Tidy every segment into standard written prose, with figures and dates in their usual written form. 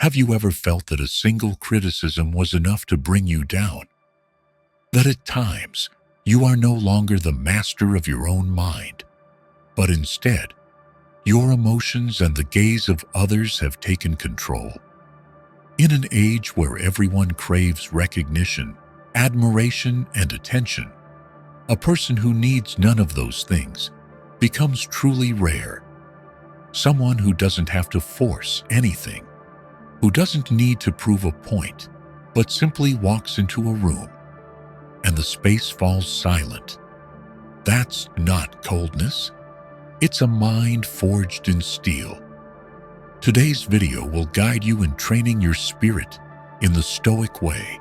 Have you ever felt that a single criticism was enough to bring you down? That at times, you are no longer the master of your own mind, but instead, your emotions and the gaze of others have taken control. In an age where everyone craves recognition, admiration, and attention, a person who needs none of those things becomes truly rare. Someone who doesn't have to force anything, who doesn't need to prove a point, but simply walks into a room and the space falls silent. That's not coldness. It's a mind forged in steel. Today's video will guide you in training your spirit in the Stoic way,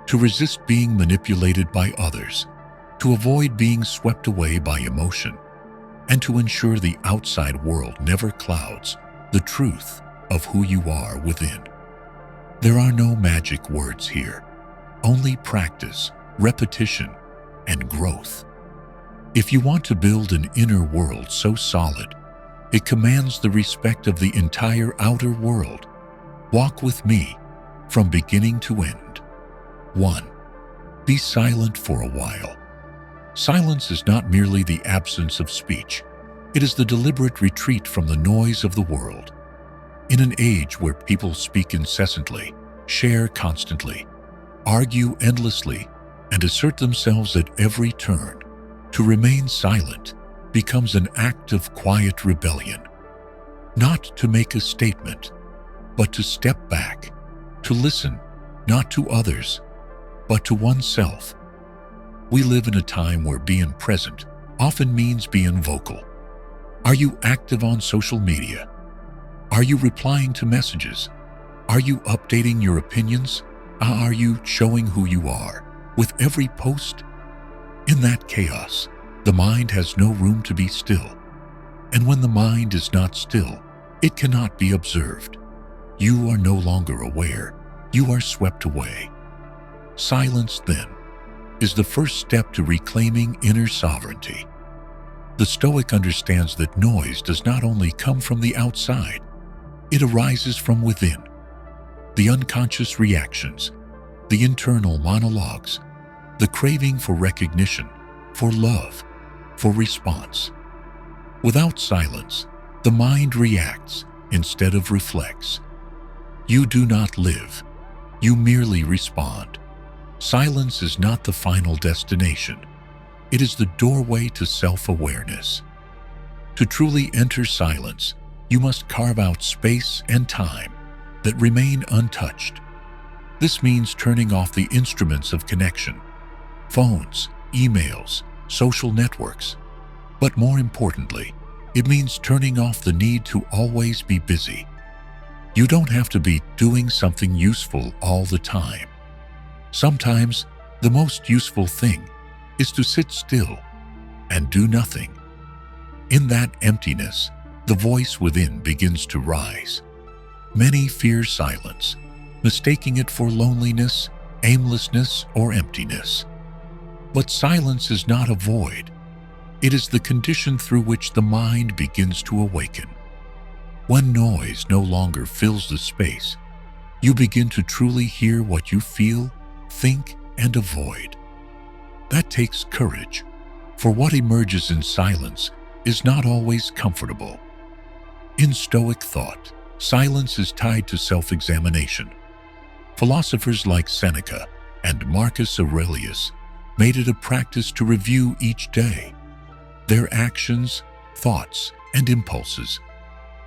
to resist being manipulated by others, to avoid being swept away by emotion, and to ensure the outside world never clouds the truth of who you are within. There are no magic words here, only practice, repetition, and growth. If you want to build an inner world so solid, it commands the respect of the entire outer world, walk with me from beginning to end. 1. Be silent for a while. Silence is not merely the absence of speech. It is the deliberate retreat from the noise of the world. In an age where people speak incessantly, share constantly, argue endlessly, and assert themselves at every turn, to remain silent becomes an act of quiet rebellion. Not to make a statement, but to step back, to listen, not to others, but to oneself. We live in a time where being present often means being vocal. Are you active on social media? Are you replying to messages? Are you updating your opinions? Are you showing who you are with every post? In that chaos, the mind has no room to be still. And when the mind is not still, it cannot be observed. You are no longer aware. You are swept away. Silence, then, is the first step to reclaiming inner sovereignty. The Stoic understands that noise does not only come from the outside, it arises from within. The unconscious reactions, the internal monologues, the craving for recognition, for love, for response. Without silence, the mind reacts instead of reflects. You do not live, you merely respond. Silence is not the final destination. It is the doorway to self-awareness. To truly enter silence, you must carve out space and time that remain untouched. This means turning off the instruments of connection, phones, emails, social networks. But more importantly, it means turning off the need to always be busy. You don't have to be doing something useful all the time. Sometimes, the most useful thing is to sit still and do nothing. In that emptiness, the voice within begins to rise. Many fear silence, mistaking it for loneliness, aimlessness, or emptiness. But silence is not a void. It is the condition through which the mind begins to awaken. When noise no longer fills the space, you begin to truly hear what you feel, think, and avoid. That takes courage, for what emerges in silence is not always comfortable. In Stoic thought, silence is tied to self-examination. Philosophers like Seneca and Marcus Aurelius made it a practice to review each day their actions, thoughts, and impulses.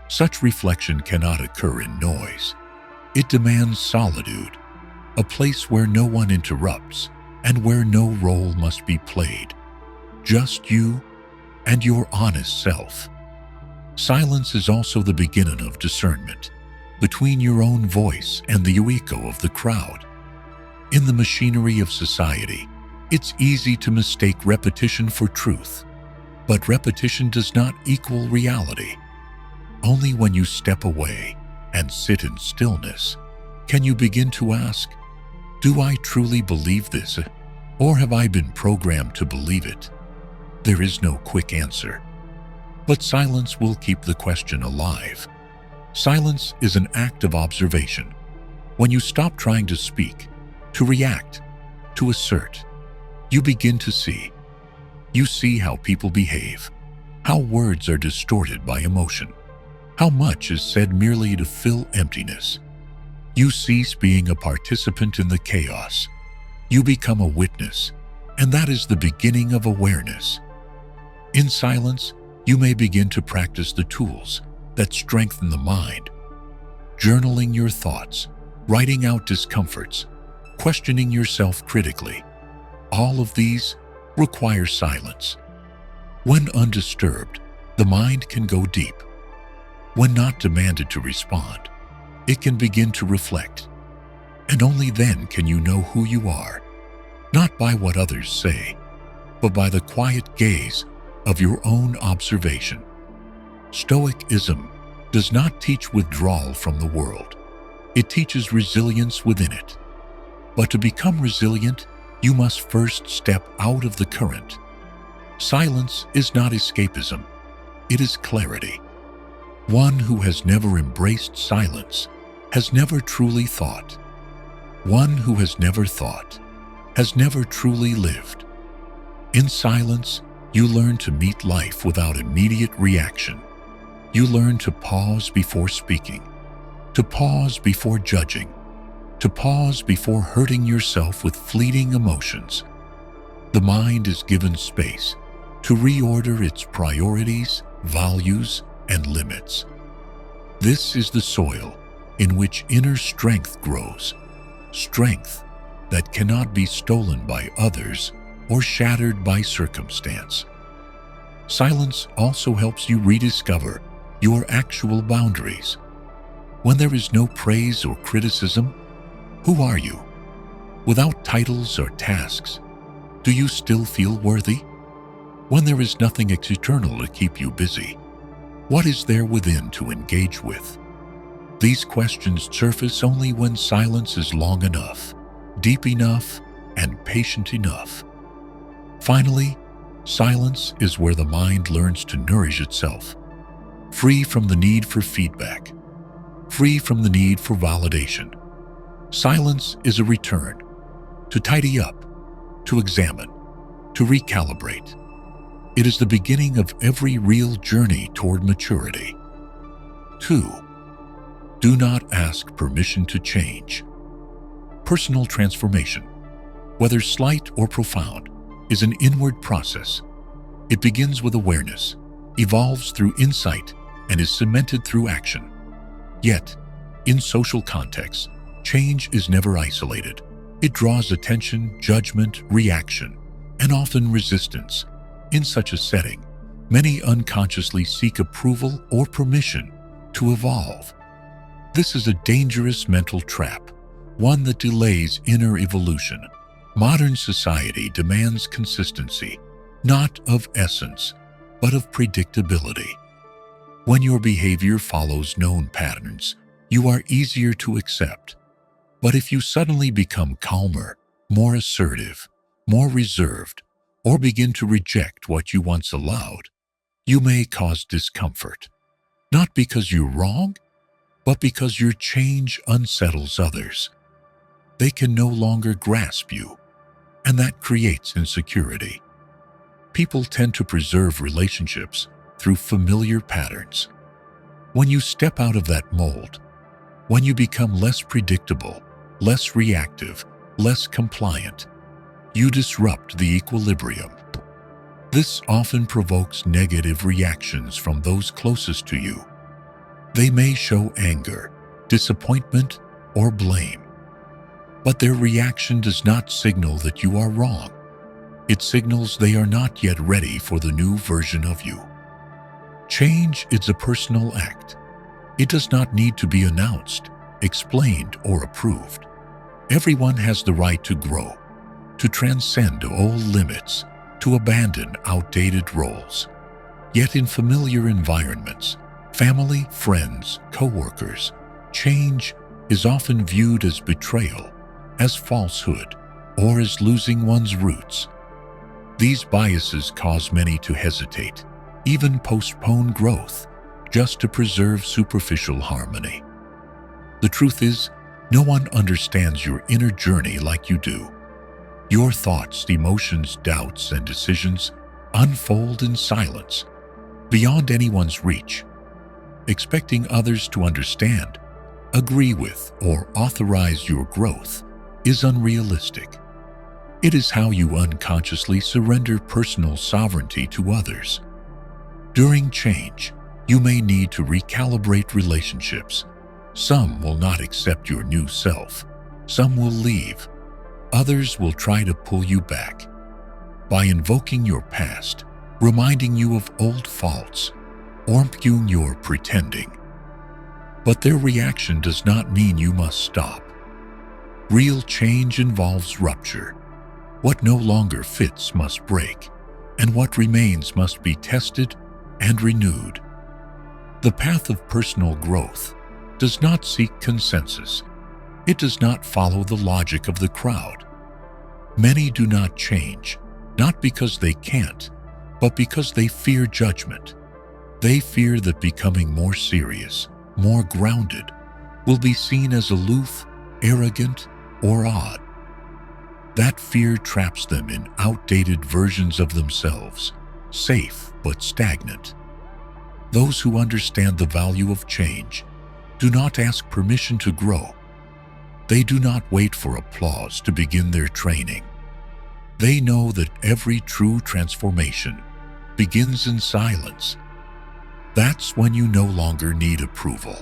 Such reflection cannot occur in noise. It demands solitude, a place where no one interrupts and where no role must be played. Just you and your honest self. Silence is also the beginning of discernment between your own voice and the echo of the crowd. In the machinery of society, it's easy to mistake repetition for truth, but repetition does not equal reality. Only when you step away and sit in stillness can you begin to ask, do I truly believe this, or have I been programmed to believe it? There is no quick answer, but silence will keep the question alive. Silence is an act of observation. When you stop trying to speak, to react, to assert, you begin to see. You see how people behave, how words are distorted by emotion, how much is said merely to fill emptiness. You cease being a participant in the chaos. You become a witness, and that is the beginning of awareness. In silence, you may begin to practice the tools that strengthen the mind. Journaling your thoughts, writing out discomforts, questioning yourself critically. All of these require silence. When undisturbed, the mind can go deep. When not demanded to respond, it can begin to reflect. And only then can you know who you are, not by what others say, but by the quiet gaze of your own observation. Stoicism does not teach withdrawal from the world. It teaches resilience within it. But to become resilient, you must first step out of the current. Silence is not escapism. It is clarity. One who has never embraced silence has never truly thought. One who has never thought has never truly lived. In silence, you learn to meet life without immediate reaction. You learn to pause before speaking, to pause before judging, to pause before hurting yourself with fleeting emotions. The mind is given space to reorder its priorities, values, and limits. This is the soil in which inner strength grows, strength that cannot be stolen by others or shattered by circumstance. Silence also helps you rediscover your actual boundaries. When there is no praise or criticism, who are you? Without titles or tasks, do you still feel worthy? When there is nothing external to keep you busy, what is there within to engage with? These questions surface only when silence is long enough, deep enough, and patient enough. Finally, silence is where the mind learns to nourish itself, free from the need for feedback, free from the need for validation. Silence is a return to tidy up, to examine, to recalibrate. It is the beginning of every real journey toward maturity. 2. Do not ask permission to change. Personal transformation, whether slight or profound, is an inward process. It begins with awareness, evolves through insight, and is cemented through action. Yet, in social contexts, change is never isolated. It draws attention, judgment, reaction, and often resistance. In such a setting, many unconsciously seek approval or permission to evolve. This is a dangerous mental trap, one that delays inner evolution. Modern society demands consistency, not of essence, but of predictability. When your behavior follows known patterns, you are easier to accept. But if you suddenly become calmer, more assertive, more reserved, or begin to reject what you once allowed, you may cause discomfort. Not because you're wrong, but because your change unsettles others. They can no longer grasp you, and that creates insecurity. People tend to preserve relationships through familiar patterns. When you step out of that mold, when you become less predictable, less reactive, less compliant, you disrupt the equilibrium. This often provokes negative reactions from those closest to you. They may show anger, disappointment, or blame. But their reaction does not signal that you are wrong. It signals they are not yet ready for the new version of you. Change is a personal act. It does not need to be announced, explained, or approved. Everyone has the right to grow, to transcend old limits, to abandon outdated roles. Yet in familiar environments, family, friends, co-workers, change is often viewed as betrayal, as falsehood, or as losing one's roots. These biases cause many to hesitate, even postpone growth, just to preserve superficial harmony. The truth is, no one understands your inner journey like you do. Your thoughts, emotions, doubts, and decisions unfold in silence, beyond anyone's reach. Expecting others to understand, agree with, or authorize your growth is unrealistic. It is how you unconsciously surrender personal sovereignty to others. During change, you may need to recalibrate relationships. Some will not accept your new self. Some will leave. Others will try to pull you back. By invoking your past, reminding you of old faults, or arguing your pretending. But their reaction does not mean you must stop. Real change involves rupture. What no longer fits must break, and what remains must be tested and renewed. The path of personal growth does not seek consensus. It does not follow the logic of the crowd. Many do not change, not because they can't, but because they fear judgment. They fear that becoming more serious, more grounded, will be seen as aloof, arrogant, or odd. That fear traps them in outdated versions of themselves, safe but stagnant. Those who understand the value of change do not ask permission to grow. They do not wait for applause to begin their training. They know that every true transformation begins in silence. That's when you no longer need approval,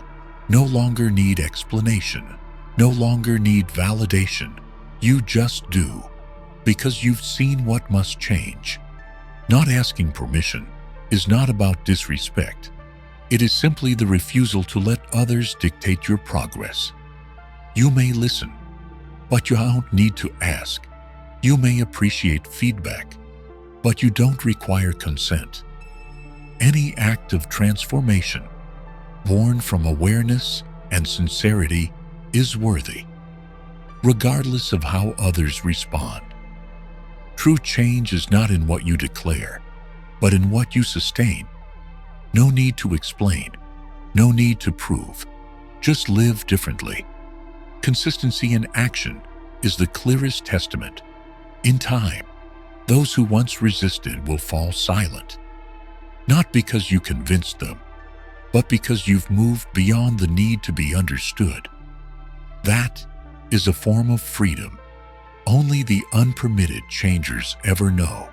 no longer need explanation, no longer need validation. You just do, because you've seen what must change. Not asking permission is not about disrespect. It is simply the refusal to let others dictate your progress. You may listen, but you don't need to ask. You may appreciate feedback, but you don't require consent. Any act of transformation, born from awareness and sincerity, is worthy, regardless of how others respond. True change is not in what you declare, but in what you sustain. No need to explain, no need to prove. Just live differently. Consistency in action is the clearest testament. In time, those who once resisted will fall silent, not because you convinced them, but because you've moved beyond the need to be understood. That is a form of freedom only the unpermitted changers ever know.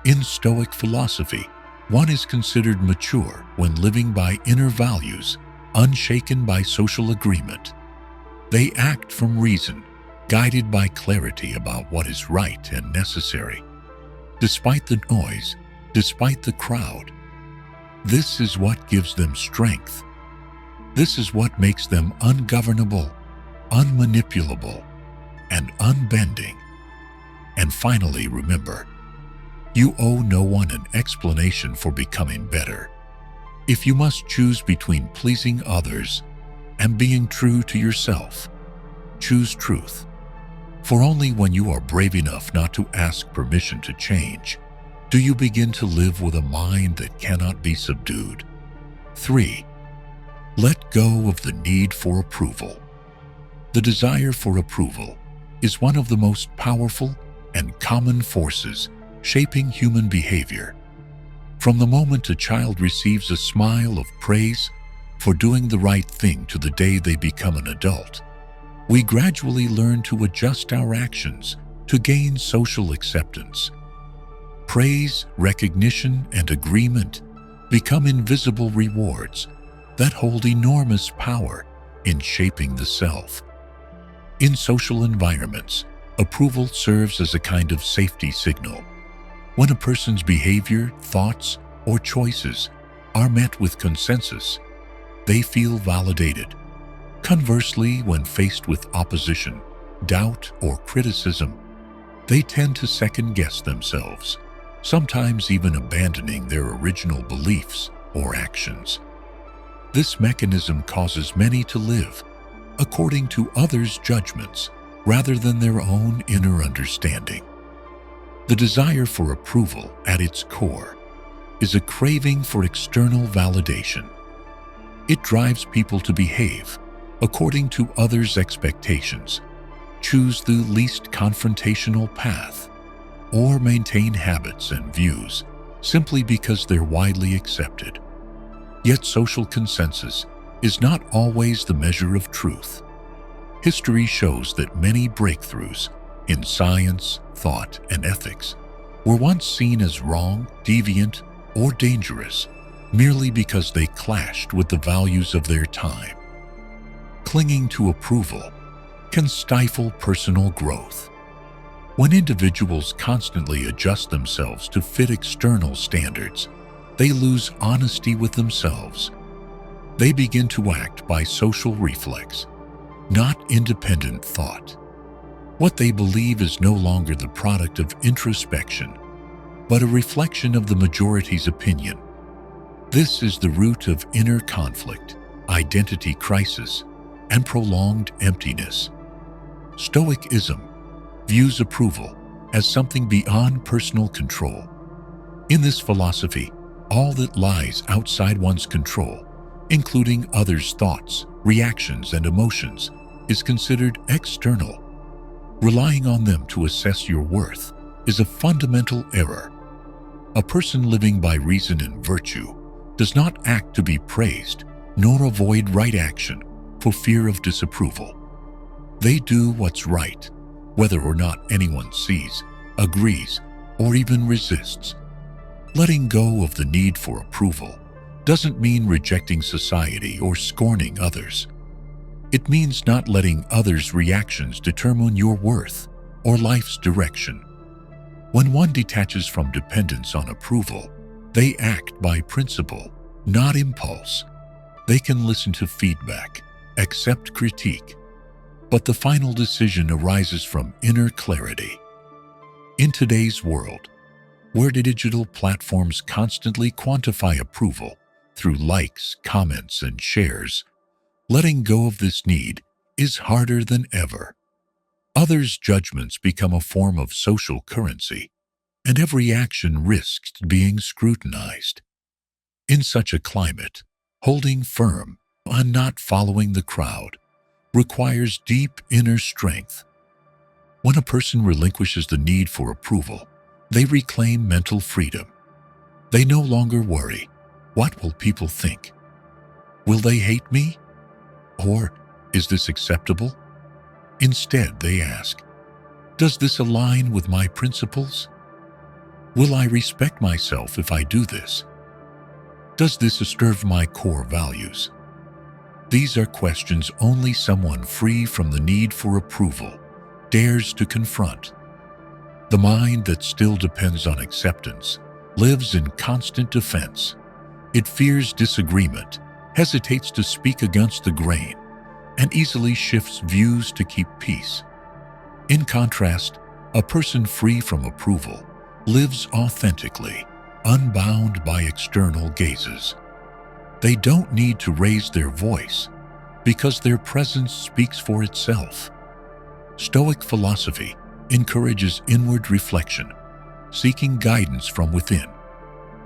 In Stoic philosophy, one is considered mature when living by inner values, unshaken by social agreement. They act from reason, guided by clarity about what is right and necessary. Despite the noise, despite the crowd, this is what gives them strength. This is what makes them ungovernable, unmanipulable, and unbending. And finally, remember, you owe no one an explanation for becoming better. If you must choose between pleasing others and being true to yourself, choose truth. For only when you are brave enough not to ask permission to change, do you begin to live with a mind that cannot be subdued. 3. Let go of the need for approval. The desire for approval is one of the most powerful and common forces shaping human behavior. From the moment a child receives a smile of praise for doing the right thing to the day they become an adult, we gradually learn to adjust our actions to gain social acceptance. Praise, recognition, and agreement become invisible rewards that hold enormous power in shaping the self. In social environments, approval serves as a kind of safety signal. When a person's behavior, thoughts, or choices are met with consensus, they feel validated. Conversely, when faced with opposition, doubt, or criticism, they tend to second-guess themselves, sometimes even abandoning their original beliefs or actions. This mechanism causes many to live according to others' judgments rather than their own inner understanding. The desire for approval at its core is a craving for external validation. It drives people to behave according to others' expectations, choose the least confrontational path, or maintain habits and views simply because they're widely accepted. Yet social consensus is not always the measure of truth. History shows that many breakthroughs in science, thought, and ethics were once seen as wrong, deviant, or dangerous merely because they clashed with the values of their time. Clinging to approval can stifle personal growth. When individuals constantly adjust themselves to fit external standards, they lose honesty with themselves. They begin to act by social reflex, not independent thought. What they believe is no longer the product of introspection, but a reflection of the majority's opinion. This is the root of inner conflict, identity crisis, and prolonged emptiness. Stoicism views approval as something beyond personal control. In this philosophy, all that lies outside one's control, including others' thoughts, reactions, and emotions, is considered external. Relying on them to assess your worth is a fundamental error. A person living by reason and virtue does not act to be praised, nor avoid right action for fear of disapproval. They do what's right, whether or not anyone sees, agrees, or even resists. Letting go of the need for approval doesn't mean rejecting society or scorning others. It means not letting others' reactions determine your worth or life's direction. When one detaches from dependence on approval, they act by principle, not impulse. They can listen to feedback, accept critique, but the final decision arises from inner clarity. In today's world, where digital platforms constantly quantify approval through likes, comments, and shares, letting go of this need is harder than ever. Others' judgments become a form of social currency, and every action risks being scrutinized. In such a climate, holding firm on not following the crowd requires deep inner strength. When a person relinquishes the need for approval, they reclaim mental freedom. They no longer worry, what will people think? Will they hate me? Or, is this acceptable? Instead, they ask, does this align with my principles? Will I respect myself if I do this? Does this serve my core values? These are questions only someone free from the need for approval dares to confront. The mind that still depends on acceptance lives in constant defense. It fears disagreement, hesitates to speak against the grain, and easily shifts views to keep peace. In contrast, a person free from approval lives authentically, unbound by external gazes. They don't need to raise their voice because their presence speaks for itself. Stoic philosophy encourages inward reflection, seeking guidance from within.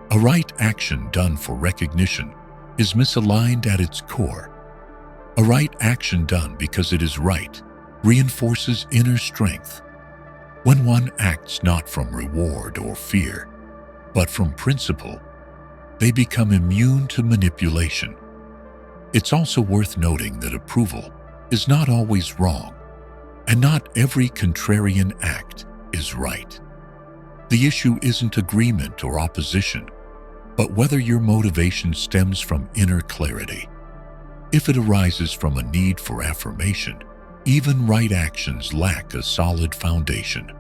A right action done for recognition is misaligned at its core. A right action done because it is right reinforces inner strength. When one acts not from reward or fear, but from principle, they become immune to manipulation. It's also worth noting that approval is not always wrong, and not every contrarian act is right. The issue isn't agreement or opposition, but whether your motivation stems from inner clarity. If it arises from a need for affirmation, even right actions lack a solid foundation.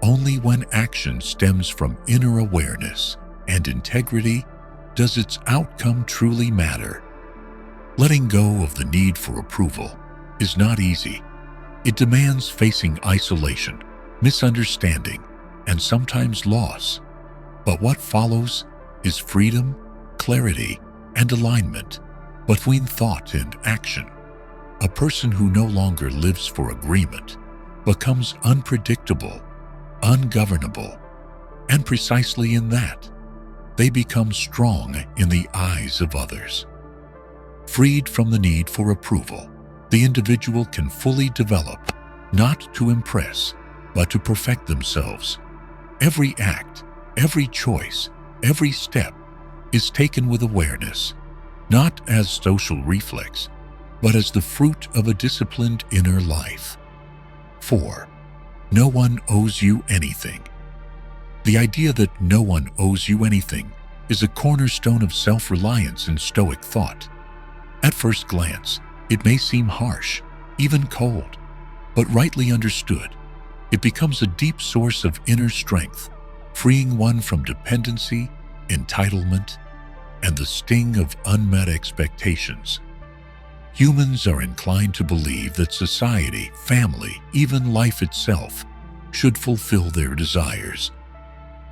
Only when action stems from inner awareness and integrity does its outcome truly matter. Letting go of the need for approval is not easy. It demands facing isolation, misunderstanding, and sometimes loss. But what follows is freedom, clarity, and alignment between thought and action. A person who no longer lives for agreement becomes unpredictable, ungovernable, and precisely in that, they become strong in the eyes of others. Freed from the need for approval, the individual can fully develop, not to impress, but to perfect themselves. Every act, every choice, every step is taken with awareness, not as social reflex, but as the fruit of a disciplined inner life. 4. No one owes you anything. The idea that no one owes you anything is a cornerstone of self-reliance in Stoic thought. At first glance, it may seem harsh, even cold, but rightly understood, it becomes a deep source of inner strength, freeing one from dependency, entitlement, and the sting of unmet expectations. Humans are inclined to believe that society, family, even life itself, should fulfill their desires.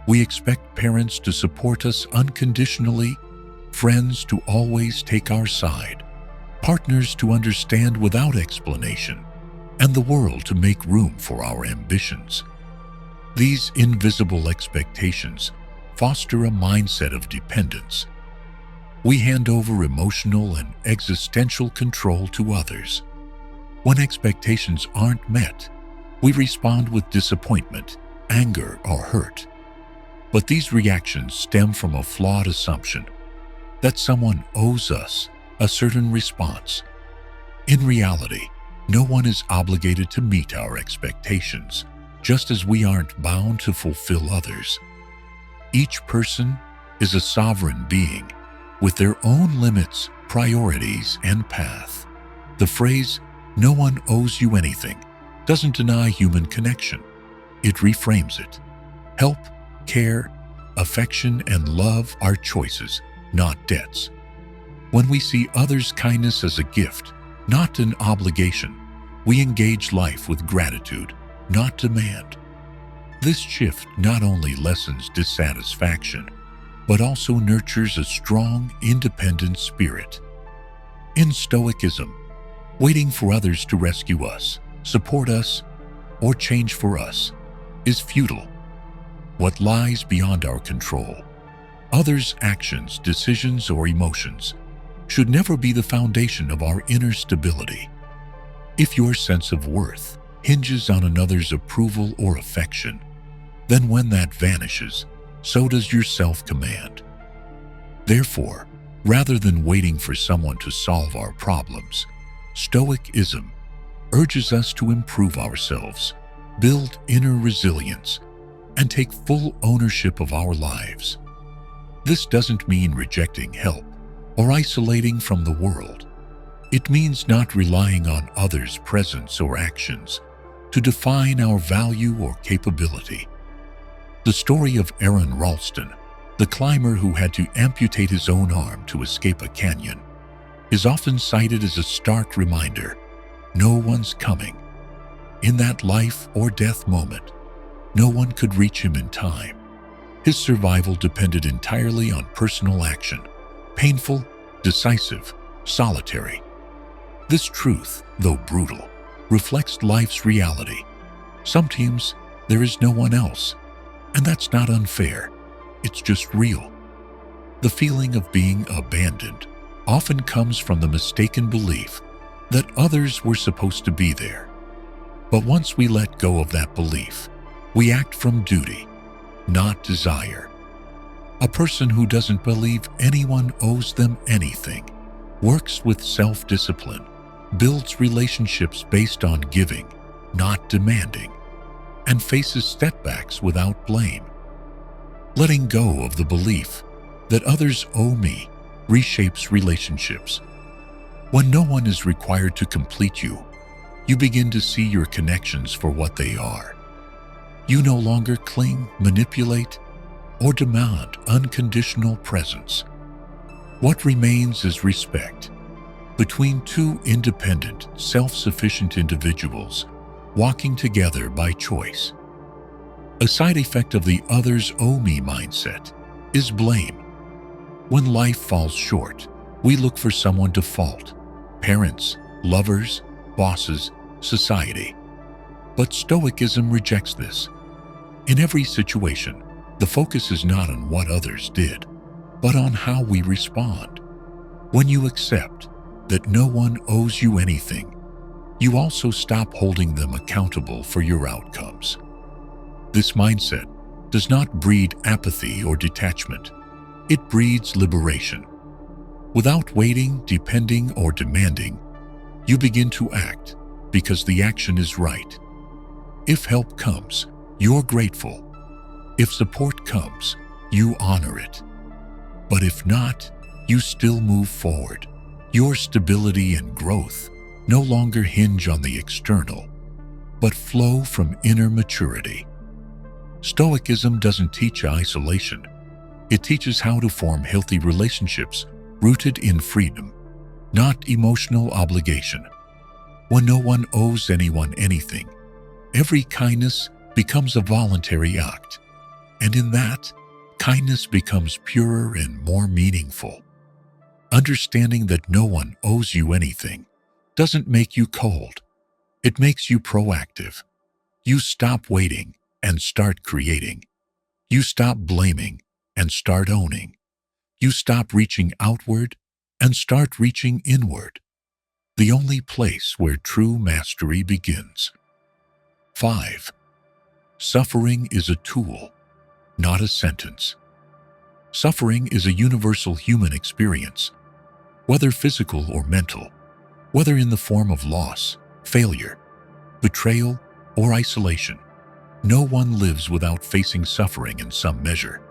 We expect parents to support us unconditionally, friends to always take our side, partners to understand without explanation, and the world to make room for our ambitions. These invisible expectations foster a mindset of dependence. We hand over emotional and existential control to others. When expectations aren't met, we respond with disappointment, anger, or hurt. But these reactions stem from a flawed assumption that someone owes us a certain response. In reality, no one is obligated to meet our expectations, just as we aren't bound to fulfill others. Each person is a sovereign being with their own limits, priorities, and path. The phrase, "no one owes you anything," doesn't deny human connection. It reframes it. Help, care, affection, and love are choices, not debts. When we see others' kindness as a gift, not an obligation, we engage life with gratitude, not demand. This shift not only lessens dissatisfaction, but also nurtures a strong, independent spirit. In Stoicism, waiting for others to rescue us, support us, or change for us is futile. What lies beyond our control, others' actions, decisions, or emotions, should never be the foundation of our inner stability. If your sense of worth hinges on another's approval or affection, then when that vanishes, so does your self-command. Therefore, rather than waiting for someone to solve our problems, Stoicism urges us to improve ourselves, build inner resilience, and take full ownership of our lives. This doesn't mean rejecting help or isolating from the world. It means not relying on others' presence or actions to define our value or capability. The story of Aaron Ralston, the climber who had to amputate his own arm to escape a canyon, is often cited as a stark reminder: no one's coming. In that life or death moment, no one could reach him in time. His survival depended entirely on personal action, painful, decisive, solitary. This truth, though brutal, reflects life's reality. Sometimes there is no one else, and that's not unfair. It's just real. The feeling of being abandoned often comes from the mistaken belief that others were supposed to be there. But once we let go of that belief, we act from duty, not desire. A person who doesn't believe anyone owes them anything works with self-discipline, builds relationships based on giving, not demanding, and faces setbacks without blame. Letting go of the belief that others owe me reshapes relationships. When no one is required to complete you, you begin to see your connections for what they are. You no longer cling, manipulate, or demand unconditional presence. What remains is respect between two independent, self-sufficient individuals walking together by choice. A side effect of the others owe me mindset is blame. When life falls short, we look for someone to fault: parents, lovers, bosses, society. But Stoicism rejects this. In every situation, the focus is not on what others did, but on how we respond. When you accept that no one owes you anything, you also stop holding them accountable for your outcomes. This mindset does not breed apathy or detachment. It breeds liberation. Without waiting, depending, or demanding, you begin to act because the action is right. If help comes, you're grateful. If support comes, you honor it. But if not, you still move forward. Your stability and growth no longer hinge on the external, but flow from inner maturity. Stoicism doesn't teach isolation. It teaches how to form healthy relationships rooted in freedom, not emotional obligation. When no one owes anyone anything, every kindness becomes a voluntary act, and in that, kindness becomes purer and more meaningful. Understanding that no one owes you anything doesn't make you cold. It makes you proactive. You stop waiting and start creating. You stop blaming and start owning. You stop reaching outward and start reaching inward. The only place where true mastery begins. 5. Suffering is a tool, not a sentence. Suffering is a universal human experience, whether physical or mental, whether in the form of loss, failure, betrayal, or isolation. No one lives without facing suffering in some measure.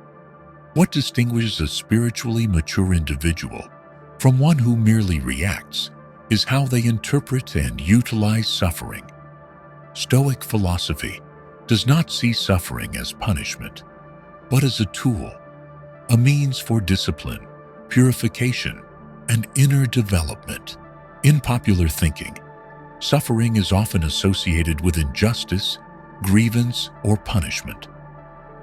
What distinguishes a spiritually mature individual from one who merely reacts is how they interpret and utilize suffering. Stoic philosophy does not see suffering as punishment, but as a tool, a means for discipline, purification, and inner development. In popular thinking, suffering is often associated with injustice, grievance, or punishment.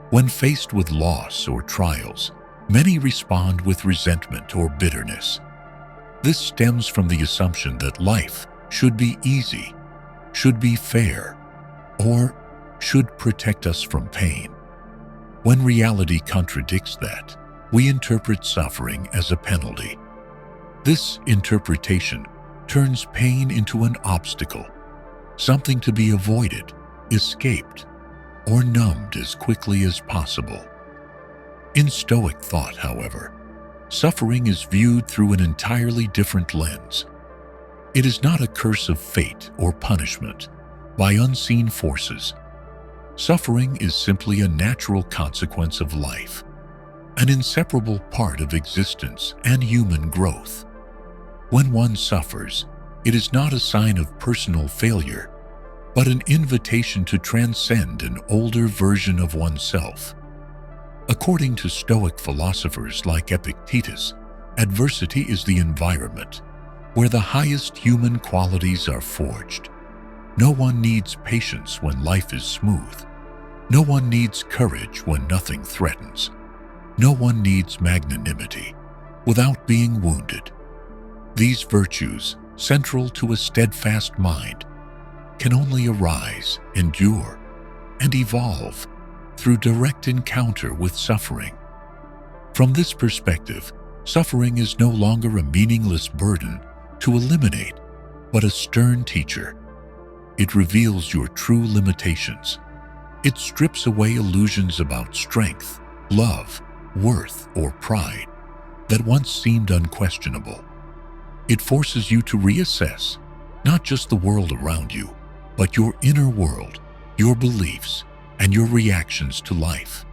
When faced with loss or trials, many respond with resentment or bitterness. This stems from the assumption that life should be easy, should be fair, or should protect us from pain. When reality contradicts that, we interpret suffering as a penalty. This interpretation turns pain into an obstacle, something to be avoided, escaped, or numbed as quickly as possible. In Stoic thought, however, suffering is viewed through an entirely different lens. It is not a curse of fate or punishment by unseen forces. Suffering is simply a natural consequence of life, an inseparable part of existence and human growth. When one suffers, it is not a sign of personal failure, but an invitation to transcend an older version of oneself. According to Stoic philosophers like Epictetus, adversity is the environment where the highest human qualities are forged. No one needs patience when life is smooth. No one needs courage when nothing threatens. No one needs magnanimity without being wounded. These virtues, central to a steadfast mind, can only arise, endure, and evolve through direct encounter with suffering. From this perspective, suffering is no longer a meaningless burden to eliminate, but a stern teacher. It reveals your true limitations. It strips away illusions about strength, love, worth, or pride that once seemed unquestionable. It forces you to reassess not just the world around you, but your inner world, your beliefs, and your reactions to life.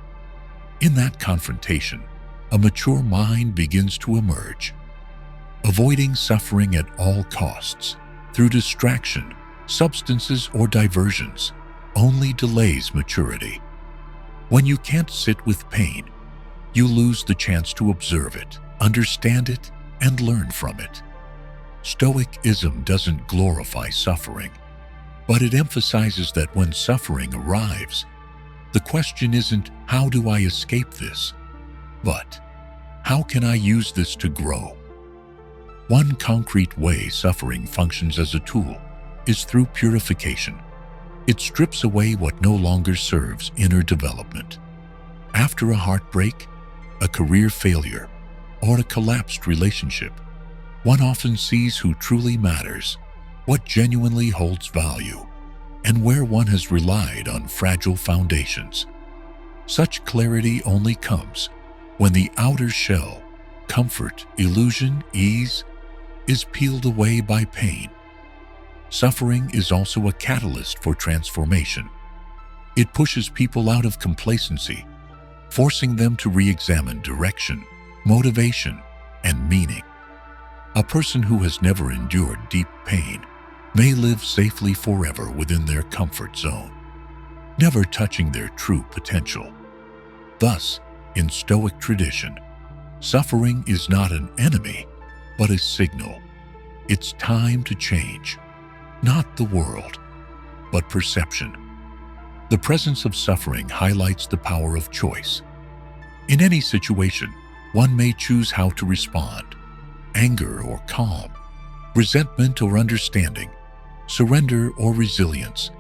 In that confrontation, a mature mind begins to emerge. Avoiding suffering at all costs, through distraction, substances, or diversions, only delays maturity. When you can't sit with pain, you lose the chance to observe it, understand it, and learn from it. Stoicism doesn't glorify suffering, but it emphasizes that when suffering arrives, the question isn't, how do I escape this? But, how can I use this to grow? One concrete way suffering functions as a tool is through purification. It strips away what no longer serves inner development. After a heartbreak, a career failure, or a collapsed relationship, one often sees who truly matters, what genuinely holds value, and where one has relied on fragile foundations. Such clarity only comes when the outer shell, comfort, illusion, ease, is peeled away by pain. Suffering is also a catalyst for transformation. It pushes people out of complacency, forcing them to re-examine direction, motivation, and meaning. A person who has never endured deep pain may live safely forever within their comfort zone, never touching their true potential. Thus, in Stoic tradition, suffering is not an enemy, but a signal. It's time to change, not the world, but perception. The presence of suffering highlights the power of choice. In any situation, one may choose how to respond: anger or calm, resentment or understanding, surrender or resilience.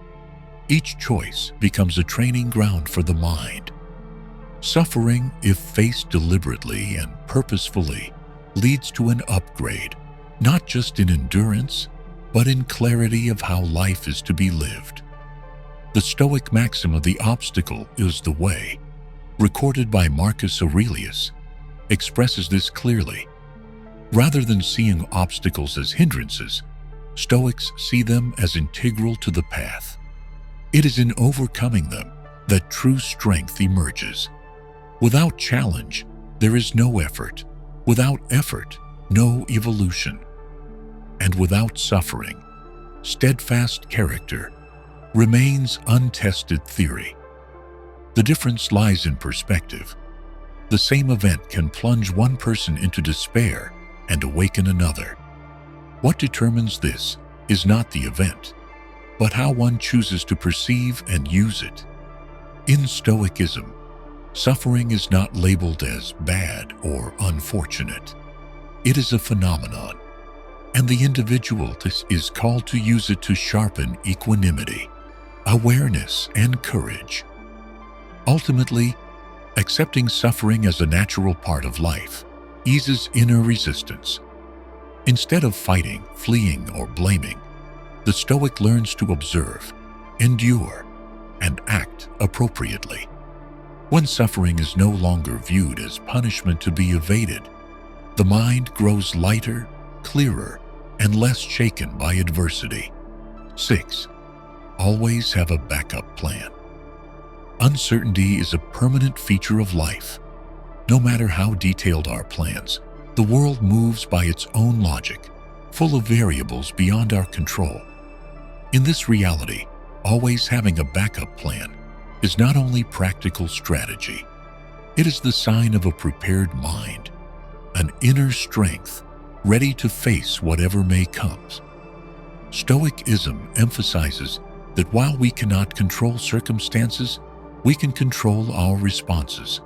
Each choice becomes a training ground for the mind. Suffering, if faced deliberately and purposefully, leads to an upgrade, not just in endurance, but in clarity of how life is to be lived. The Stoic maxim of "the obstacle is the way," recorded by Marcus Aurelius, expresses this clearly. Rather than seeing obstacles as hindrances, Stoics see them as integral to the path. It is in overcoming them that true strength emerges. Without challenge, there is no effort. Without effort, no evolution. And without suffering, steadfast character remains untested theory. The difference lies in perspective. The same event can plunge one person into despair and awaken another. What determines this is not the event, but how one chooses to perceive and use it. In Stoicism, suffering is not labeled as bad or unfortunate. It is a phenomenon, and the individual is called to use it to sharpen equanimity, awareness, and courage. Ultimately, accepting suffering as a natural part of life eases inner resistance. Instead of fighting, fleeing, or blaming, the Stoic learns to observe, endure, and act appropriately. When suffering is no longer viewed as punishment to be evaded, the mind grows lighter, clearer, and less shaken by adversity. 6. Always have a backup plan. Uncertainty is a permanent feature of life. No matter how detailed our plans, the world moves by its own logic, full of variables beyond our control. In this reality, always having a backup plan is not only practical strategy, it is the sign of a prepared mind, an inner strength ready to face whatever may come. Stoicism emphasizes that while we cannot control circumstances, we can control our responses.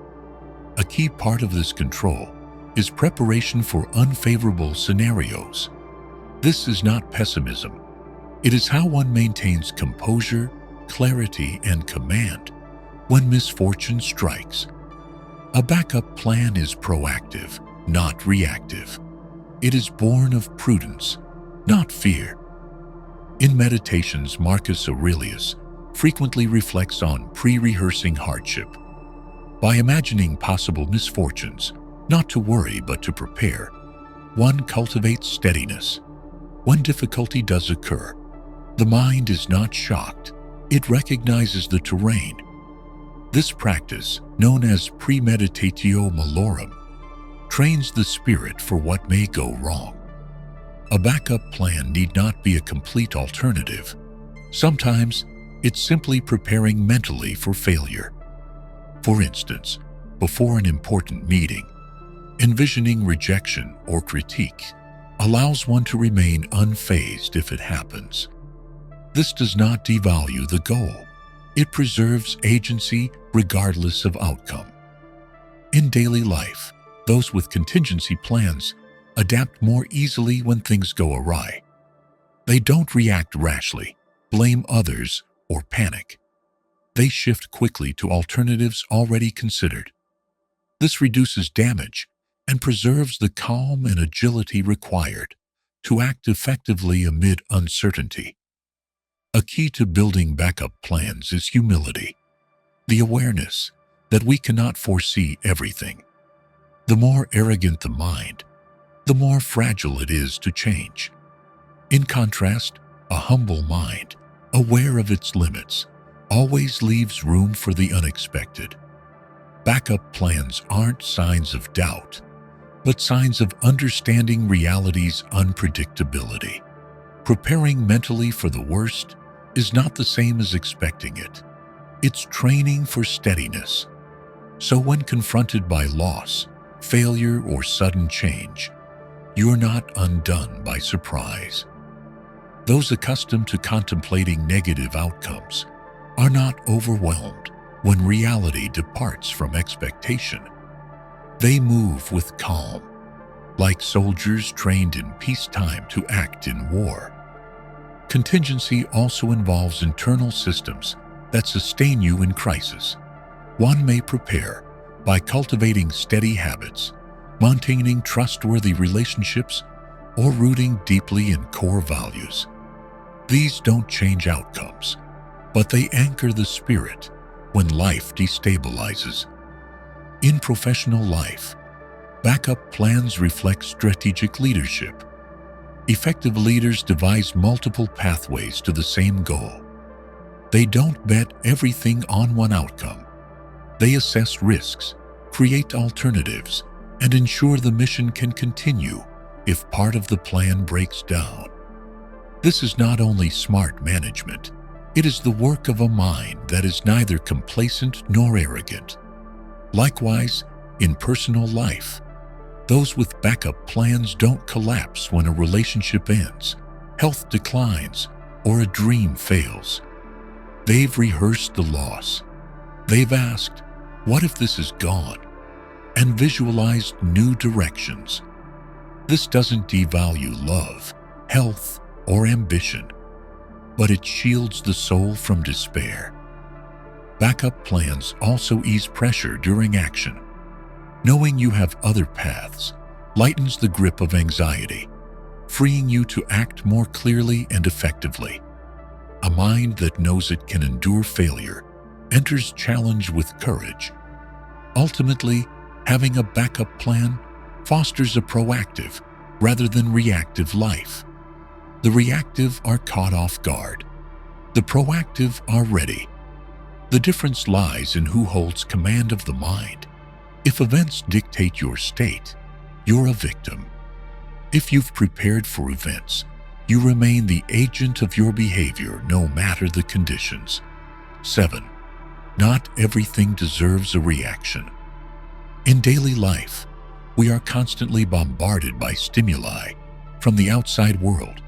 A key part of this control is preparation for unfavorable scenarios. This is not pessimism. It is how one maintains composure, clarity, and command when misfortune strikes. A backup plan is proactive, not reactive. It is born of prudence, not fear. In Meditations, Marcus Aurelius frequently reflects on pre-rehearsing hardship. By imagining possible misfortunes, not to worry but to prepare, one cultivates steadiness. When difficulty does occur, the mind is not shocked. It recognizes the terrain. This practice, known as premeditatio malorum, trains the spirit for what may go wrong. A backup plan need not be a complete alternative. Sometimes, it's simply preparing mentally for failure. For instance, before an important meeting, envisioning rejection or critique allows one to remain unfazed if it happens. This does not devalue the goal. It preserves agency regardless of outcome. In daily life, those with contingency plans adapt more easily when things go awry. They don't react rashly, blame others, or panic. They shift quickly to alternatives already considered. This reduces damage and preserves the calm and agility required to act effectively amid uncertainty. A key to building backup plans is humility, the awareness that we cannot foresee everything. The more arrogant the mind, the more fragile it is to change. In contrast, a humble mind, aware of its limits, always leaves room for the unexpected. Backup plans aren't signs of doubt, but signs of understanding reality's unpredictability. Preparing mentally for the worst is not the same as expecting it. It's training for steadiness. So when confronted by loss, failure, or sudden change, you're not undone by surprise. Those accustomed to contemplating negative outcomes are not overwhelmed when reality departs from expectation. They move with calm, like soldiers trained in peacetime to act in war. Contingency also involves internal systems that sustain you in crisis. One may prepare by cultivating steady habits, maintaining trustworthy relationships, or rooting deeply in core values. These don't change outcomes, but they anchor the spirit when life destabilizes. In professional life, backup plans reflect strategic leadership. Effective leaders devise multiple pathways to the same goal. They don't bet everything on one outcome. They assess risks, create alternatives, and ensure the mission can continue if part of the plan breaks down. This is not only smart management, it is the work of a mind that is neither complacent nor arrogant. Likewise, in personal life, those with backup plans don't collapse when a relationship ends, health declines, or a dream fails. They've rehearsed the loss. They've asked, "What if this is gone?" and visualized new directions. This doesn't devalue love, health, or ambition, but it shields the soul from despair. Backup plans also ease pressure during action. Knowing you have other paths lightens the grip of anxiety, freeing you to act more clearly and effectively. A mind that knows it can endure failure enters challenge with courage. Ultimately, having a backup plan fosters a proactive rather than reactive life. The reactive are caught off guard. The proactive are ready. The difference lies in who holds command of the mind. If events dictate your state, you're a victim. If you've prepared for events, you remain the agent of your behavior no matter the conditions. 7. Not everything deserves a reaction. In daily life, we are constantly bombarded by stimuli from the outside world.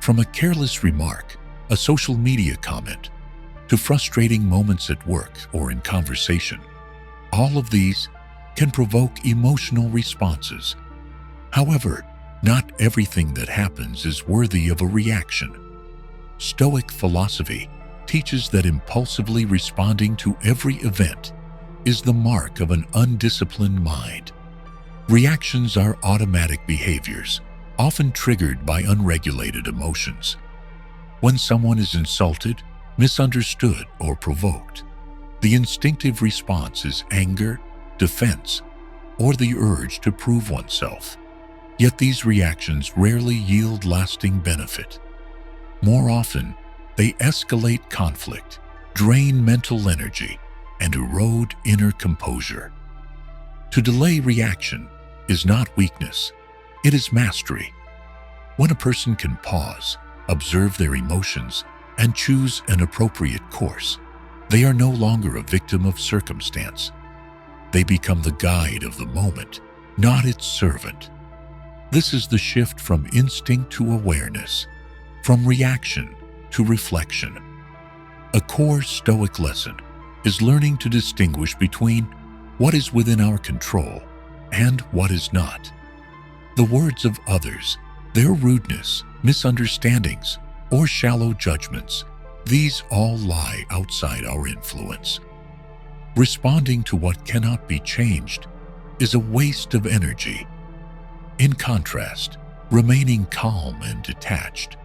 From a careless remark, a social media comment, to frustrating moments at work or in conversation, all of these can provoke emotional responses. However, not everything that happens is worthy of a reaction. Stoic philosophy teaches that impulsively responding to every event is the mark of an undisciplined mind. Reactions are automatic behaviors, often triggered by unregulated emotions. When someone is insulted, misunderstood, or provoked, the instinctive response is anger, defense, or the urge to prove oneself. Yet these reactions rarely yield lasting benefit. More often, they escalate conflict, drain mental energy, and erode inner composure. To delay reaction is not weakness, it is mastery. When a person can pause, observe their emotions, and choose an appropriate course, they are no longer a victim of circumstance. They become the guide of the moment, not its servant. This is the shift from instinct to awareness, from reaction to reflection. A core Stoic lesson is learning to distinguish between what is within our control and what is not. The words of others, their rudeness, misunderstandings, or shallow judgments, these all lie outside our influence. Responding to what cannot be changed is a waste of energy. In contrast, remaining calm and detached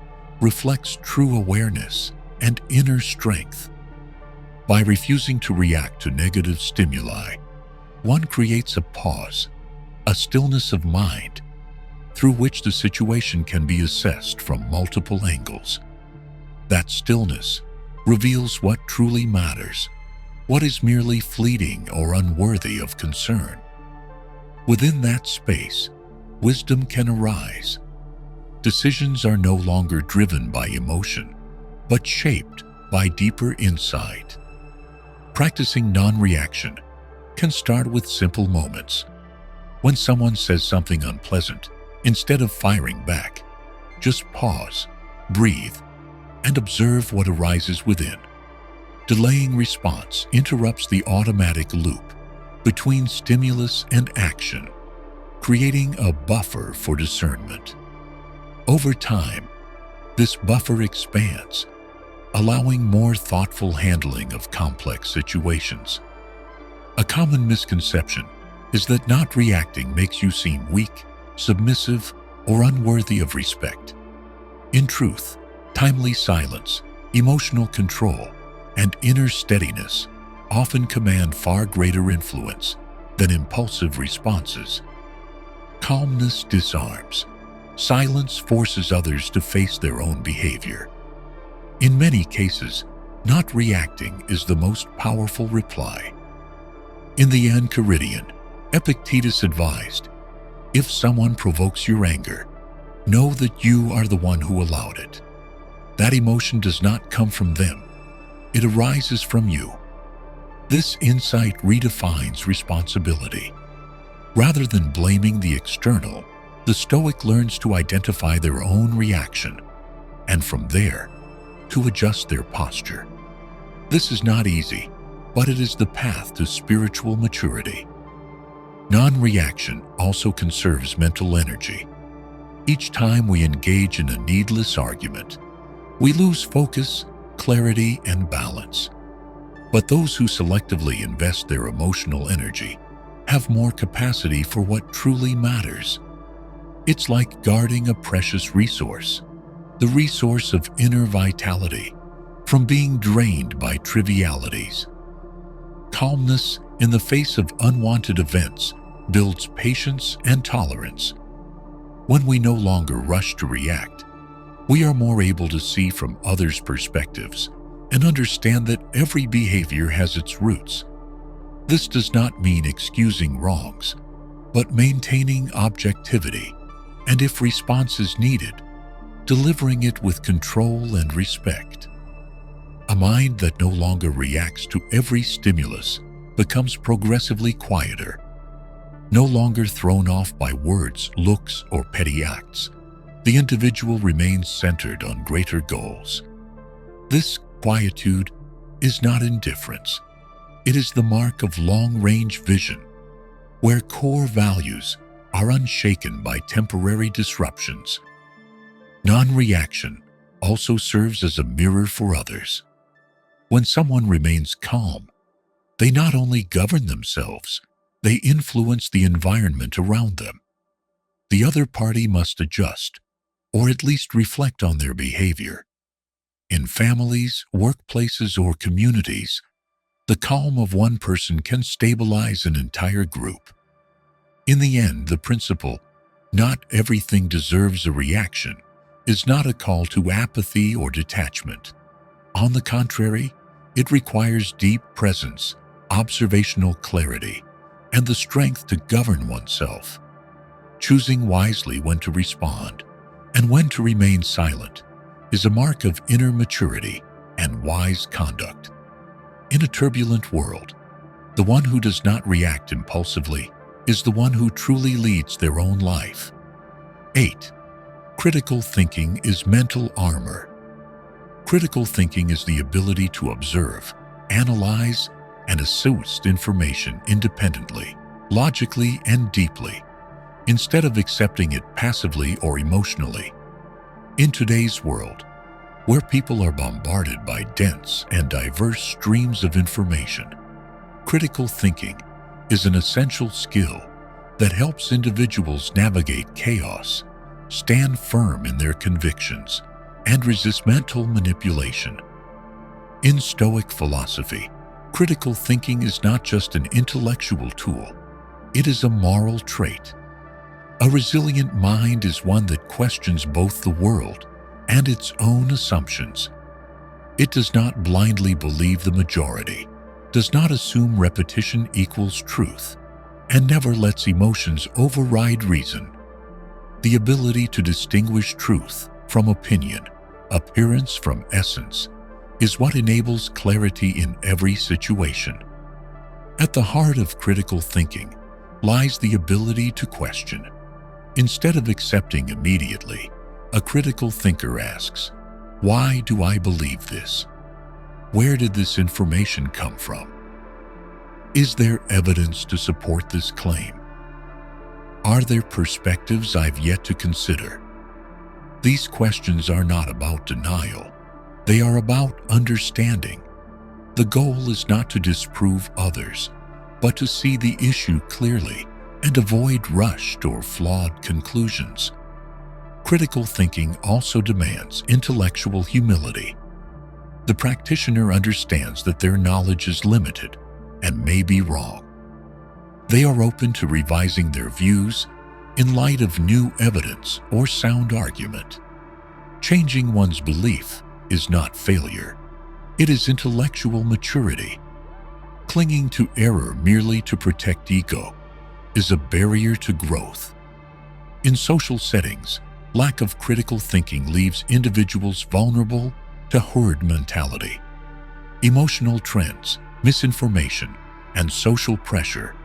reflects true awareness and inner strength. By refusing to react to negative stimuli, one creates a pause, a stillness of mind, through which the situation can be assessed from multiple angles. That stillness reveals what truly matters, what is merely fleeting or unworthy of concern. Within that space, wisdom can arise. Decisions are no longer driven by emotion, but shaped by deeper insight. Practicing non-reaction can start with simple moments. When someone says something unpleasant, instead of firing back, just pause, breathe, and observe what arises within. Delaying response interrupts the automatic loop between stimulus and action, creating a buffer for discernment. Over time, this buffer expands, allowing more thoughtful handling of complex situations. A common misconception is that not reacting makes you seem weak, submissive, or unworthy of respect. In truth, timely silence, emotional control, and inner steadiness often command far greater influence than impulsive responses. Calmness disarms. Silence forces others to face their own behavior. In many cases, not reacting is the most powerful reply. In the Enchiridion, Epictetus advised, "If someone provokes your anger, know that you are the one who allowed it. That emotion does not come from them. It arises from you." This insight redefines responsibility. Rather than blaming the external, the Stoic learns to identify their own reaction, and from there, to adjust their posture. This is not easy, but it is the path to spiritual maturity. Non-reaction also conserves mental energy. Each time we engage in a needless argument, we lose focus, clarity, and balance. But those who selectively invest their emotional energy have more capacity for what truly matters. It's like guarding a precious resource, the resource of inner vitality, from being drained by trivialities. Calmness in the face of unwanted events builds patience and tolerance. When we no longer rush to react, we are more able to see from others' perspectives and understand that every behavior has its roots. This does not mean excusing wrongs, but maintaining objectivity, and if response is needed, delivering it with control and respect. A mind that no longer reacts to every stimulus becomes progressively quieter. No longer thrown off by words, looks, or petty acts, the individual remains centered on greater goals. This quietude is not indifference. It is the mark of long-range vision, where core values are unshaken by temporary disruptions. Non-reaction also serves as a mirror for others. When someone remains calm, they not only govern themselves, they influence the environment around them. The other party must adjust, or at least reflect on their behavior. In families, workplaces, or communities, the calm of one person can stabilize an entire group. In the end, the principle, "not everything deserves a reaction," is not a call to apathy or detachment. On the contrary, it requires deep presence, observational clarity, and the strength to govern oneself. Choosing wisely when to respond and when to remain silent is a mark of inner maturity and wise conduct. In a turbulent world, the one who does not react impulsively is the one who truly leads their own life. 8. Critical thinking is mental armor. Critical thinking is the ability to observe, analyze, and assess information independently, logically, and deeply, instead of accepting it passively or emotionally. In today's world, where people are bombarded by dense and diverse streams of information, critical thinking is an essential skill that helps individuals navigate chaos, stand firm in their convictions, and resist mental manipulation. In Stoic philosophy, critical thinking is not just an intellectual tool, it is a moral trait. A resilient mind is one that questions both the world and its own assumptions. It does not blindly believe the majority, does not assume repetition equals truth, and never lets emotions override reason. The ability to distinguish truth from opinion, appearance from essence, is what enables clarity in every situation. At the heart of critical thinking lies the ability to question. Instead of accepting immediately, a critical thinker asks, "Why do I believe this? Where did this information come from? Is there evidence to support this claim? Are there perspectives I've yet to consider?" These questions are not about denial. They are about understanding. The goal is not to disprove others, but to see the issue clearly and avoid rushed or flawed conclusions. Critical thinking also demands intellectual humility. The practitioner understands that their knowledge is limited and may be wrong. They are open to revising their views in light of new evidence or sound argument. Changing one's belief is not failure. It is intellectual maturity. Clinging to error merely to protect ego is a barrier to growth. In social settings, lack of critical thinking leaves individuals vulnerable to herd mentality. Emotional trends, misinformation, and social pressure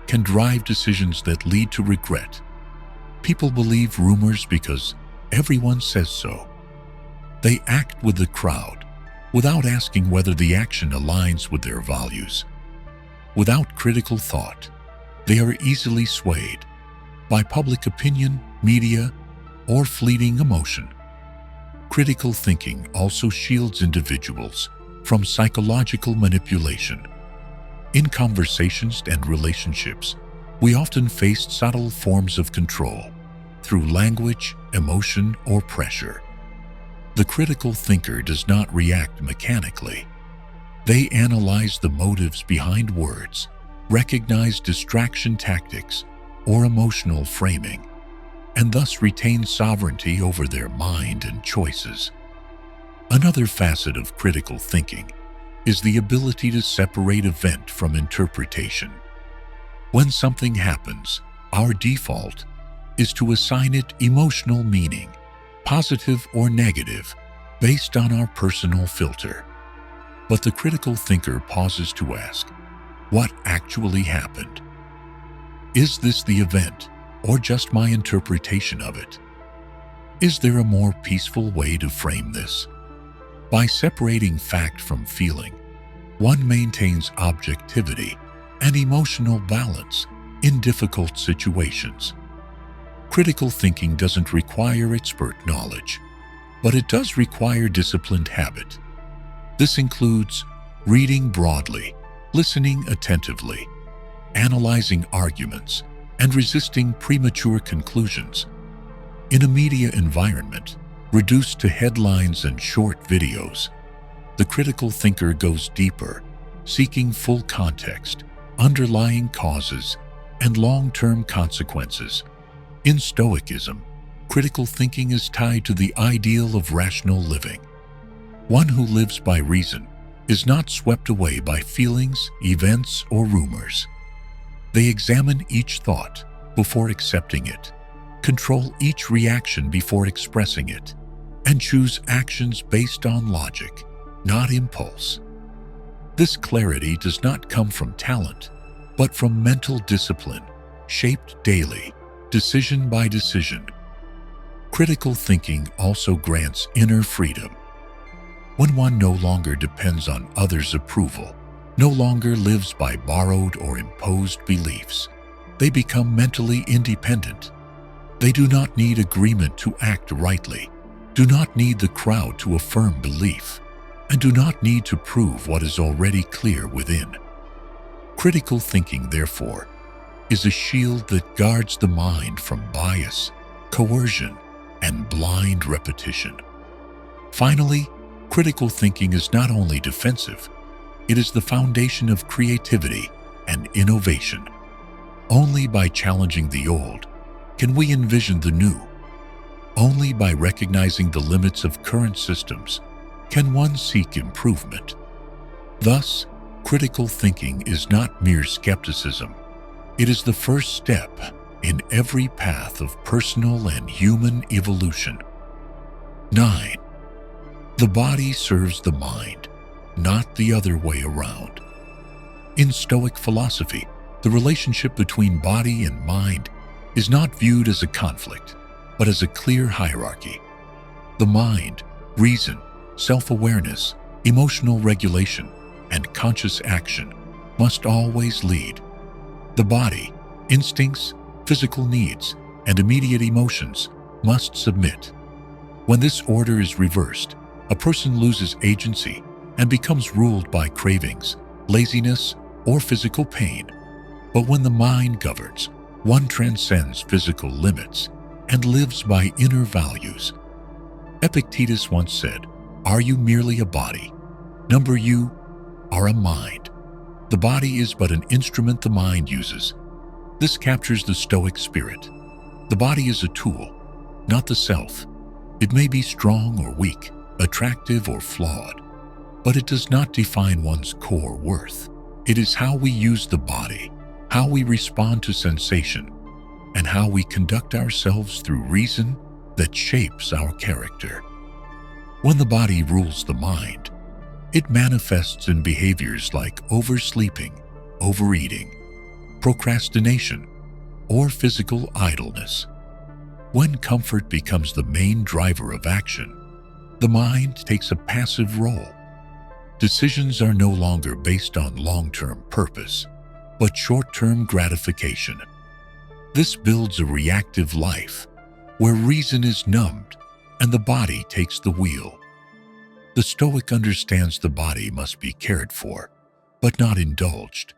can drive decisions that lead to regret. People believe rumors because everyone says so. They act with the crowd without asking whether the action aligns with their values. Without critical thought, they are easily swayed by public opinion, media, or fleeting emotion. Critical thinking also shields individuals from psychological manipulation. In conversations and relationships, we often face subtle forms of control through language, emotion, or pressure. The critical thinker does not react mechanically. They analyze the motives behind words, recognize distraction tactics or emotional framing, and thus retain sovereignty over their mind and choices. Another facet of critical thinking is the ability to separate event from interpretation. When something happens, our default is to assign it emotional meaning, positive or negative, based on our personal filter. But the critical thinker pauses to ask, what actually happened? Is this the event, or just my interpretation of it? Is there a more peaceful way to frame this? By separating fact from feeling, one maintains objectivity and emotional balance in difficult situations. Critical thinking doesn't require expert knowledge, but it does require disciplined habit. This includes reading broadly, listening attentively, analyzing arguments, and resisting premature conclusions. In a media environment reduced to headlines and short videos, the critical thinker goes deeper, seeking full context, underlying causes, and long-term consequences. In Stoicism, critical thinking is tied to the ideal of rational living. One who lives by reason is not swept away by feelings, events, or rumors. They examine each thought before accepting it, control each reaction before expressing it, and choose actions based on logic, not impulse. This clarity does not come from talent, but from mental discipline, shaped daily, decision by decision. Critical thinking also grants inner freedom. When one no longer depends on others' approval, no longer lives by borrowed or imposed beliefs, they become mentally independent. They do not need agreement to act rightly, do not need the crowd to affirm belief, and do not need to prove what is already clear within. Critical thinking, therefore, is a shield that guards the mind from bias, coercion, and blind repetition. Finally, critical thinking is not only defensive, it is the foundation of creativity and innovation. Only by challenging the old can we envision the new. Only by recognizing the limits of current systems can one seek improvement. Thus, critical thinking is not mere skepticism. It is the first step in every path of personal and human evolution. 9. The body serves the mind, not the other way around. In Stoic philosophy, the relationship between body and mind is not viewed as a conflict, but as a clear hierarchy. The mind, reason, self-awareness, emotional regulation, and conscious action must always lead. The body, instincts, physical needs, and immediate emotions must submit. When this order is reversed, a person loses agency and becomes ruled by cravings, laziness, or physical pain. But when the mind governs, one transcends physical limits and lives by inner values. Epictetus once said, "Are you merely a body? Number you are a mind." The body is but an instrument the mind uses. This captures the Stoic spirit. The body is a tool, not the self. It may be strong or weak, attractive or flawed, but it does not define one's core worth. It is how we use the body, how we respond to sensation, and how we conduct ourselves through reason that shapes our character. When the body rules the mind, it manifests in behaviors like oversleeping, overeating, procrastination, or physical idleness. When comfort becomes the main driver of action, the mind takes a passive role. Decisions are no longer based on long-term purpose, but short-term gratification. This builds a reactive life, where reason is numbed and the body takes the wheel. The Stoic understands the body must be cared for, but not indulged.